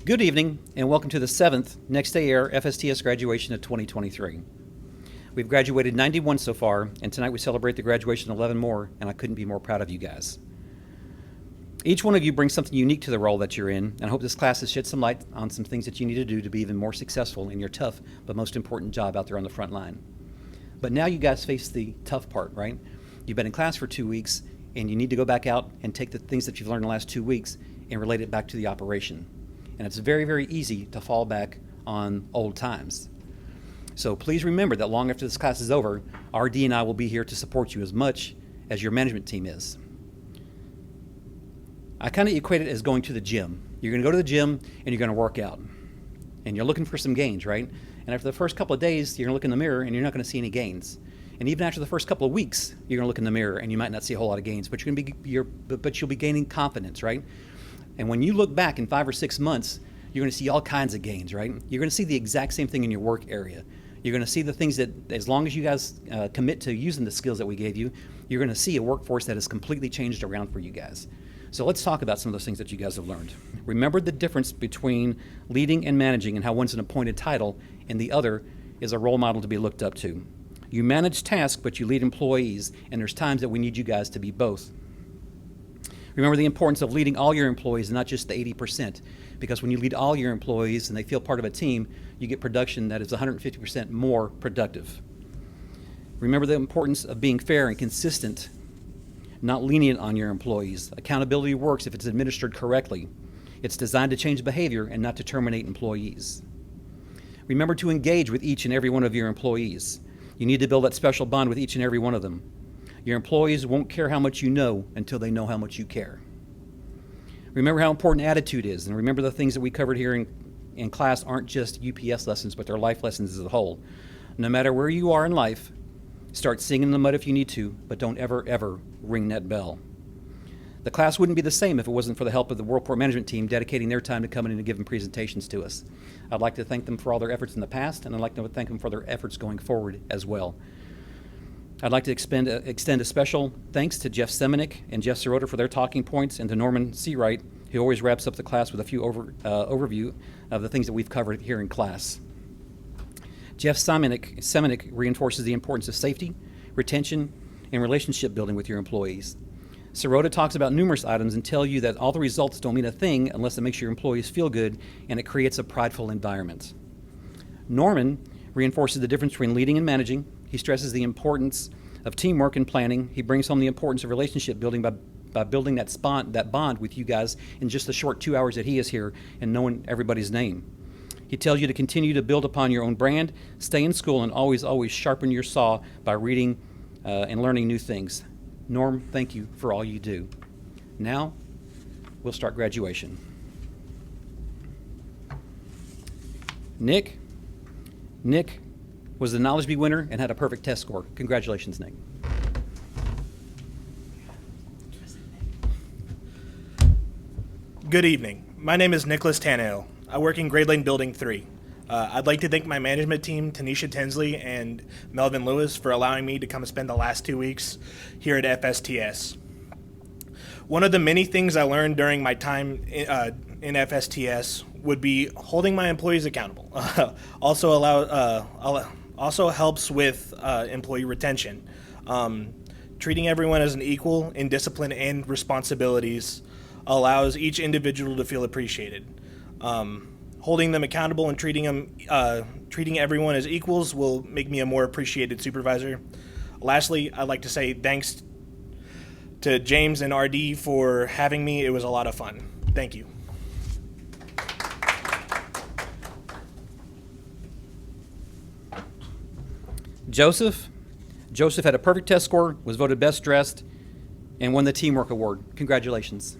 Good evening, and welcome to the 7th Next Day Air FSTS graduation of 2023. We've graduated 91 so far, and tonight we celebrate the graduation of 11 more, and I couldn't be more proud of you guys. Each one of you brings something unique to the role that you're in, and I hope this class has shed some light on some things that you need to do to be even more successful in your tough but most important job out there on the front line. But now you guys face the tough part, right? You've been in class for 2 weeks, and you need to go back out and take the things that you've learned in the last 2 weeks and relate it back to the operation. And it's very, very easy to fall back on old times. So please remember that long after this class is over, RD and I will be here to support you as much as your management team is. I kind of equate it as going to the gym. You're going to go to the gym and you're going to work out. And you're looking for some gains, right? And after the first couple of days, you're going to look in the mirror and you're not going to see any gains. And even after the first couple of weeks, you're going to look in the mirror and you might not see a whole lot of gains, but you'll be gaining confidence, right? And when you look back in 5 or 6 months, you're going to see all kinds of gains, right? You're going to see the exact same thing in your work area. You're going to see the things that, as long as you guys commit to using the skills that we gave you, you're going to see a workforce that has completely changed around for you guys. So let's talk about some of those things that you guys have learned. Remember the difference between leading and managing and how one's an appointed title and the other is a role model to be looked up to. You manage tasks, but you lead employees, and there's times that we need you guys to be both. Remember the importance of leading all your employees and not just the 80%, because when you lead all your employees and they feel part of a team, you get production that is 150% more productive. Remember the importance of being fair and consistent, not lenient on your employees. Accountability works if it's administered correctly. It's designed to change behavior and not to terminate employees. Remember to engage with each and every one of your employees. You need to build that special bond with each and every one of them. Your employees won't care how much you know until they know how much you care. Remember how important attitude is, and remember the things that we covered here in class aren't just UPS lessons, but they're life lessons as a whole. No matter where you are in life, start singing in the mud if you need to, but don't ever, ever ring that bell. The class wouldn't be the same if it wasn't for the help of the Worldport management team dedicating their time to coming in and giving presentations to us. I'd like to thank them for all their efforts in the past, and I'd like to thank them for their efforts going forward as well. I'd like to extend a special thanks to Jeff Semenik and Jeff Sirota for their talking points, and to Norman Seawright, who always wraps up the class with a few overview of the things that we've covered here in class. Jeff Semenik reinforces the importance of safety, retention, and relationship building with your employees. Sirota talks about numerous items and tell you that all the results don't mean a thing unless it makes your employees feel good and it creates a prideful environment. Norman reinforces the difference between leading and managing. He stresses the importance of teamwork and planning. He brings home the importance of relationship building by building that bond with you guys in just the short 2 hours that he is here and knowing everybody's name. He tells you to continue to build upon your own brand, stay in school, and always, always sharpen your saw by reading and learning new things. Norm, thank you for all you do. Now, we'll start graduation. Nick was the Knowledge Bee winner and had a perfect test score. Congratulations, Nick. Good evening. My name is Nicholas Tannehill. I work in Grade Lane Building 3. I'd like to thank my management team, Tanisha Tinsley and Melvin Lewis, for allowing me to come and spend the last 2 weeks here at FSTS. One of the many things I learned during my time in FSTS would be holding my employees accountable. Also helps with employee retention. Treating everyone as an equal in discipline and responsibilities allows each individual to feel appreciated. Holding them accountable and treating everyone as equals will make me a more appreciated supervisor. Lastly, I'd like to say thanks to James and RD for having me. It was a lot of fun. Thank you. Joseph had a perfect test score, was voted best dressed, and won the Teamwork Award. Congratulations.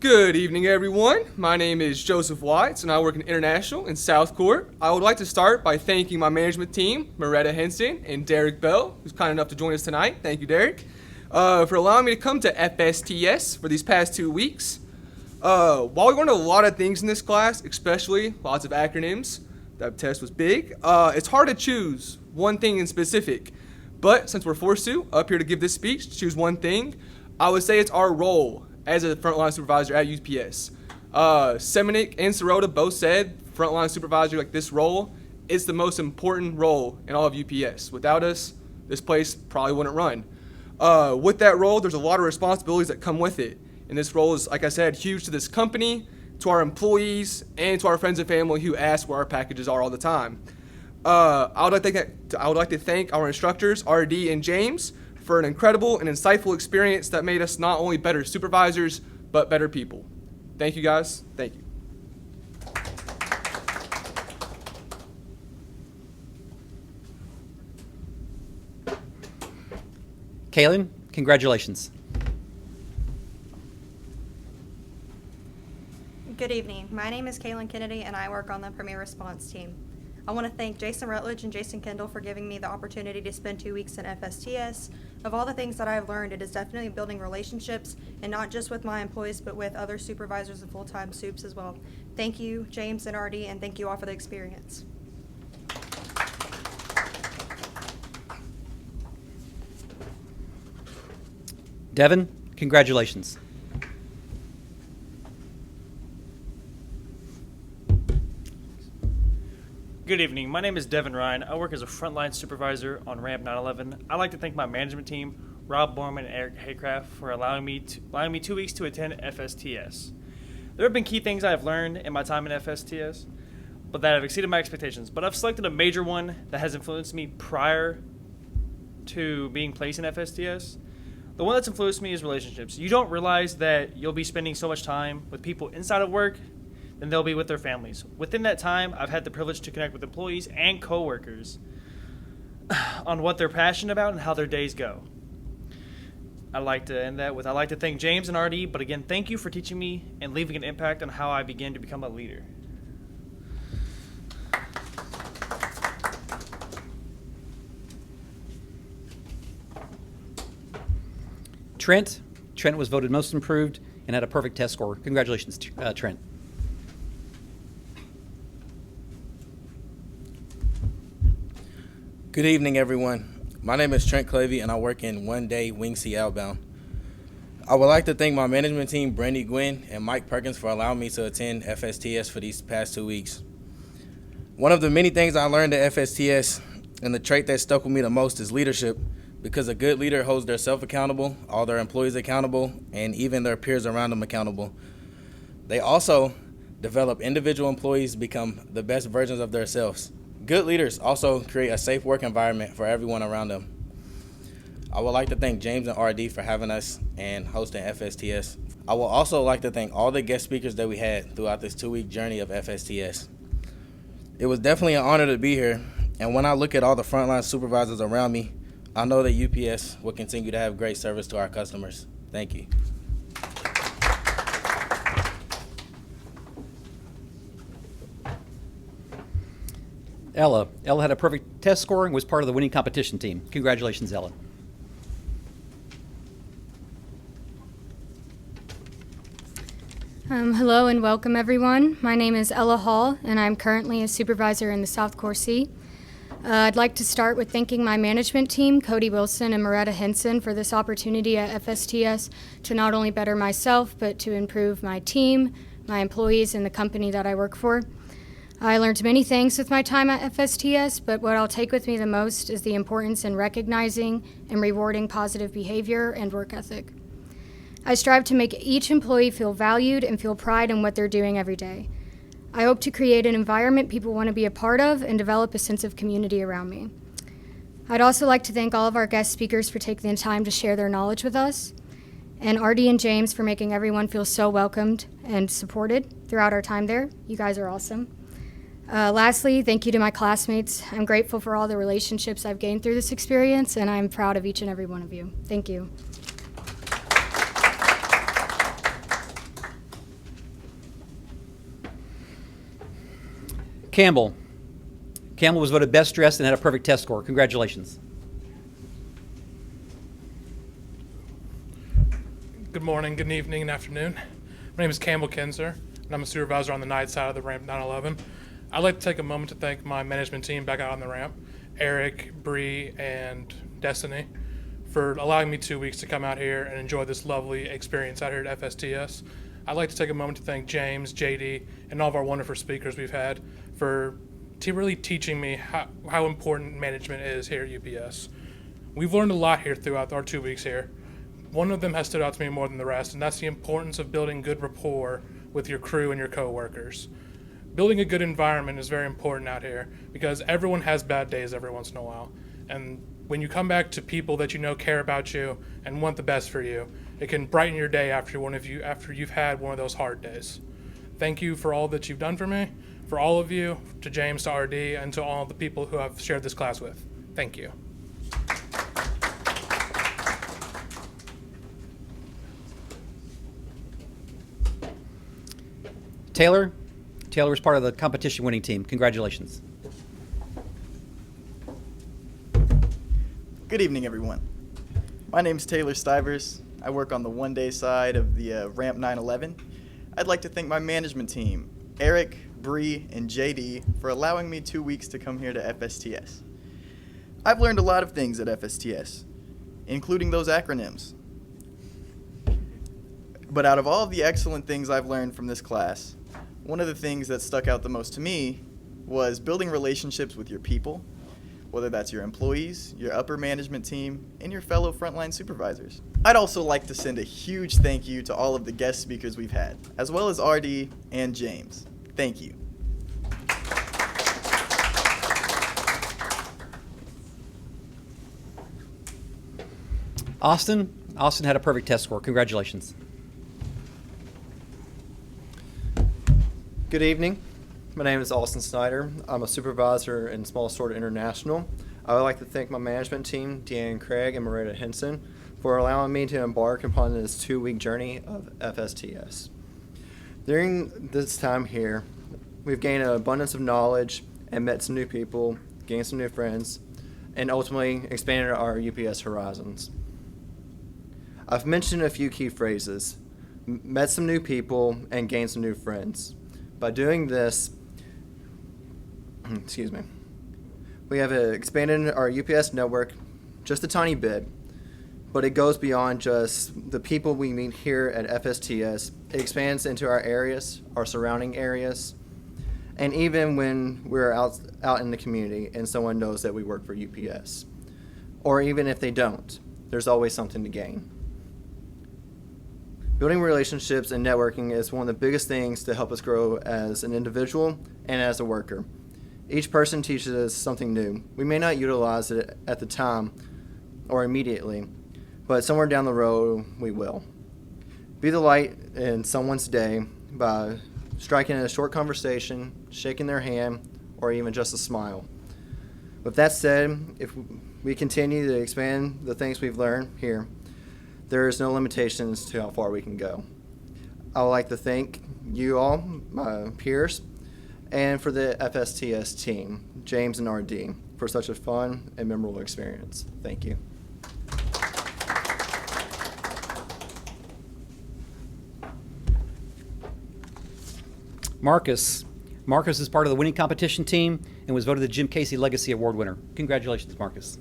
Good evening, everyone. My name is Joseph Watts, and I work in International in South Court. I would like to start by thanking my management team, Moretta Henson and Derek Bell, who's kind enough to join us tonight. Thank you, Derek, for allowing me to come to FSTS for these past 2 weeks. While we learned a lot of things in this class, especially lots of acronyms, that test was big, it's hard to choose one thing in specific. But since we're forced to, up here to give this speech, to choose one thing, I would say it's our role as a frontline supervisor at UPS. Semenuk and Sirota both said frontline supervisor, like this role, is the most important role in all of UPS. Without us, this place probably wouldn't run. With that role, there's a lot of responsibilities that come with it. And this role is, like I said, huge to this company, to our employees, and to our friends and family who ask where our packages are all the time. I would like to thank our instructors, RD and James, for an incredible and insightful experience that made us not only better supervisors, but better people. Thank you, guys. Thank you. Kaelynn, congratulations. Good evening. My name is Kaelynn Kennedy, and I work on the Premier Response team. I want to thank Jason Rutledge and Jason Kendall for giving me the opportunity to spend 2 weeks in FSTS. Of all the things that I've learned, it is definitely building relationships, and not just with my employees, but with other supervisors and full-time soups as well. Thank you, James and RD, and thank you all for the experience. Devon, congratulations. Good evening. My name is Devon Rhyne. I work as a frontline supervisor on Ramp 911. I'd like to thank my management team, Rob Borman and Eric Haycraft, for allowing me 2 weeks to attend FSTS. There have been key things I have learned in my time in FSTS, but that have exceeded my expectations. But I've selected a major one that has influenced me prior to being placed in FSTS. The one that's influenced me is relationships. You don't realize that you'll be spending so much time with people inside of work than they'll be with their families. Within that time, I've had the privilege to connect with employees and coworkers on what they're passionate about and how their days go. I'd like to end that with, I'd like to thank James and RD, but again, thank you for teaching me and leaving an impact on how I began to become a leader. Trent was voted most improved and had a perfect test score. Congratulations, Trent. Good evening, everyone. My name is Trent Clavey, and I work in one-day Wing C Outbound. I would like to thank my management team, Brandy Gwynn and Mike Perkins, for allowing me to attend FSTS for these past 2 weeks. One of the many things I learned at FSTS, and the trait that stuck with me the most, is leadership, because a good leader holds themselves accountable, all their employees accountable, and even their peers around them accountable. They also develop individual employees to become the best versions of themselves. Good leaders also create a safe work environment for everyone around them. I would like to thank James and RD for having us and hosting FSTS. I would also like to thank all the guest speakers that we had throughout this 2-week journey of FSTS. It was definitely an honor to be here, and when I look at all the frontline supervisors around me, I know that UPS will continue to have great service to our customers. Thank you. Ella had a perfect test score and was part of the winning competition team. Congratulations, Ella. Hello and welcome, everyone. My name is Ella Hall, and I'm currently a supervisor in the South Core C. I'd like to start with thanking my management team, Cody Wilson and Moretta Henson, for this opportunity at FSTS to not only better myself, but to improve my team, my employees, and the company that I work for. I learned many things with my time at FSTS, but what I'll take with me the most is the importance in recognizing and rewarding positive behavior and work ethic. I strive to make each employee feel valued and feel pride in what they're doing every day. I hope to create an environment people want to be a part of and develop a sense of community around me. I'd also like to thank all of our guest speakers for taking the time to share their knowledge with us, and RD and James for making everyone feel so welcomed and supported throughout our time there. You guys are awesome. Lastly, thank you to my classmates. I'm grateful for all the relationships I've gained through this experience, and I'm proud of each and every one of you. Thank you. Campbell was voted best dressed and had a perfect test score. Congratulations. Good morning, good evening, and afternoon. My name is Campbell Kinser, and I'm a supervisor on the night side of the Ramp 911. I'd like to take a moment to thank my management team back out on the ramp, Eric, Bree, and Destiny, for allowing me 2 weeks to come out here and enjoy this lovely experience out here at FSTS. I'd like to take a moment to thank James, JD, and all of our wonderful speakers we've had for really teaching me how important management is here at UPS. We've learned a lot here throughout our 2 weeks here. One of them has stood out to me more than the rest, and that's the importance of building good rapport with your crew and your coworkers. Building a good environment is very important out here because everyone has bad days every once in a while. And when you come back to people that you know care about you and want the best for you, it can brighten your day after you've had one of those hard days. Thank you for all that you've done for me, for all of you, to James, to RD, and to all the people who I've shared this class with. Thank you. Taylor was part of the competition winning team. Congratulations. Good evening, everyone. My name is Taylor Stivers. I work on the one-day side of the Ramp 911. I'd like to thank my management team, Eric, Bree, and JD, for allowing me 2 weeks to come here to FSTS. I've learned a lot of things at FSTS, including those acronyms. But out of all of the excellent things I've learned from this class, one of the things that stuck out the most to me was building relationships with your people, whether that's your employees, your upper management team, and your fellow frontline supervisors. I'd also like to send a huge thank you to all of the guest speakers we've had, as well as RD and James. Thank you. Austin had a perfect test score. Congratulations. Good evening. My name is Austin Snider. I'm a supervisor in Small Store International. I would like to thank my management team, Deanne Craig and Marita Henson, for allowing me to embark upon this 2-week journey of FSTS. During this time here, we've gained an abundance of knowledge and met some new people, gained some new friends, and ultimately expanded our UPS horizons. I've mentioned a few key phrases, met some new people, and gained some new friends. By doing this, we have expanded our UPS network just a tiny bit, but it goes beyond just the people we meet here at FSTS. It expands into our areas, our surrounding areas, and even when we're out in the community and someone knows that we work for UPS. Or even if they don't, there's always something to gain. Building relationships and networking is one of the biggest things to help us grow as an individual and as a worker. Each person teaches us something new. We may not utilize it at the time or immediately, but somewhere down the road we will. Be the light in someone's day by striking a short conversation, shaking their hand, or even just a smile. With that said, if we continue to expand the things we've learned here, there is no limitations to how far we can go. I would like to thank you all, my peers, and for the FSTS team, James and RD, for such a fun and memorable experience. Thank you. Marcus is part of the winning competition team and was voted the Jim Casey Legacy Award winner. Congratulations, Marcus.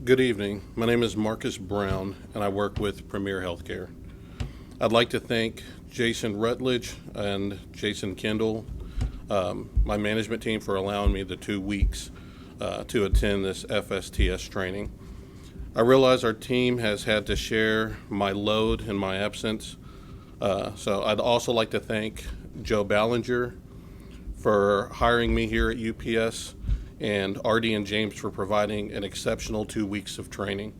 Good evening. My name is Marcus Brown, and I work with Premier Healthcare. I'd like to thank Jason Rutledge and Jason Kendall, my management team, for allowing me the 2 weeks to attend this FSTS training. I realize our team has had to share my load in my absence, so I'd also like to thank Joe Ballinger for hiring me here at UPS, and RD and James for providing an exceptional 2 weeks of training.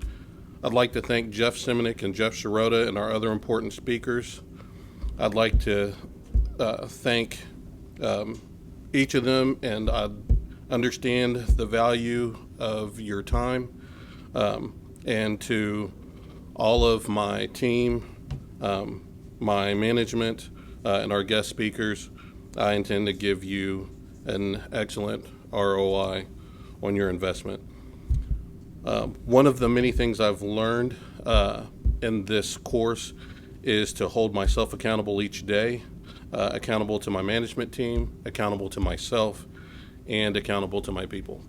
I'd like to thank Jeff Simonick and Jeff Sirota and our other important speakers. I'd like to thank each of them, and I understand the value of your time. And to all of my team, my management, and our guest speakers, I intend to give you an excellent ROI on your investment. One of the many things I've learned in this course is to hold myself accountable each day. accountable to my management team, accountable to myself, and accountable to my people.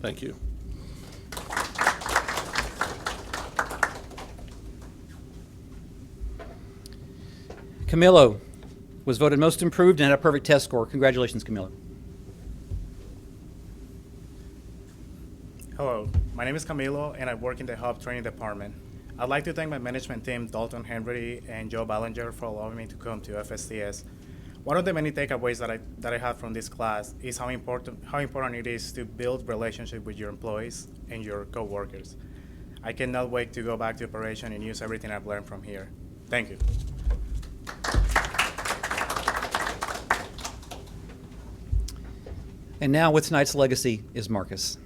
Thank you. Camilo was voted most improved and had a perfect test score. Congratulations, Camilo. Hello, my name is Camilo and I work in the Hub Training Department. I'd like to thank my management team, Dalton Henry and Joe Ballinger, for allowing me to come to FSTS. One of the many takeaways that I had from this class is how important it is to build relationships with your employees and your coworkers. I cannot wait to go back to operation and use everything I've learned from here. Thank you. And now with tonight's legacy is Marcus.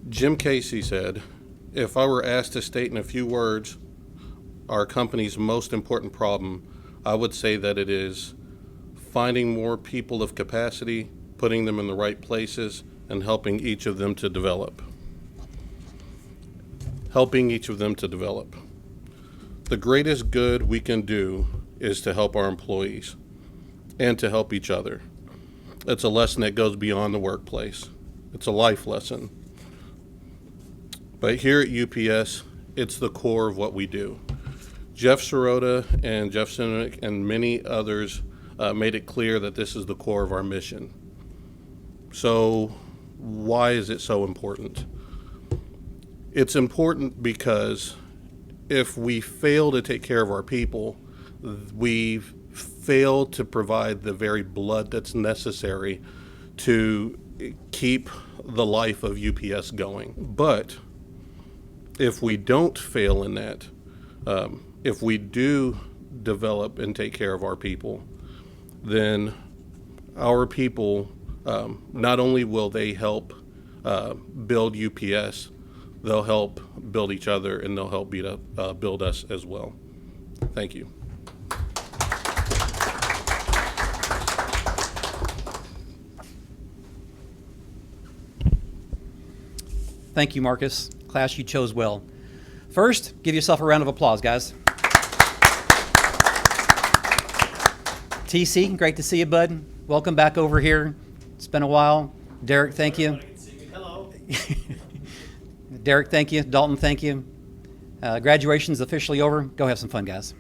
Jim Casey said, "If I were asked to state in a few words our company's most important problem, I would say that it is finding more people of capacity, putting them in the right places, and helping each of them to develop." Helping each of them to develop. The greatest good we can do is to help our employees and to help each other. It's a lesson that goes beyond the workplace. It's a life lesson. But here at UPS, it's the core of what we do. Jeff Sirota and Jeff Sinek and many others made it clear that this is the core of our mission. So why is it so important? It's important because if we fail to take care of our people, we fail to provide the very blood that's necessary to keep the life of UPS going. But if we don't fail in that, if we do develop and take care of our people, then our people, not only will they help build UPS, they'll help build each other and they'll help build us as well. Thank you. Thank you, Marcus. Class, you chose well. First, give yourself a round of applause, guys. TC, great to see you, bud. Welcome back over here. It's been a while. Derek, thank you. Hello. Derek, thank you. Dalton, thank you. Graduation's officially over. Go have some fun, guys.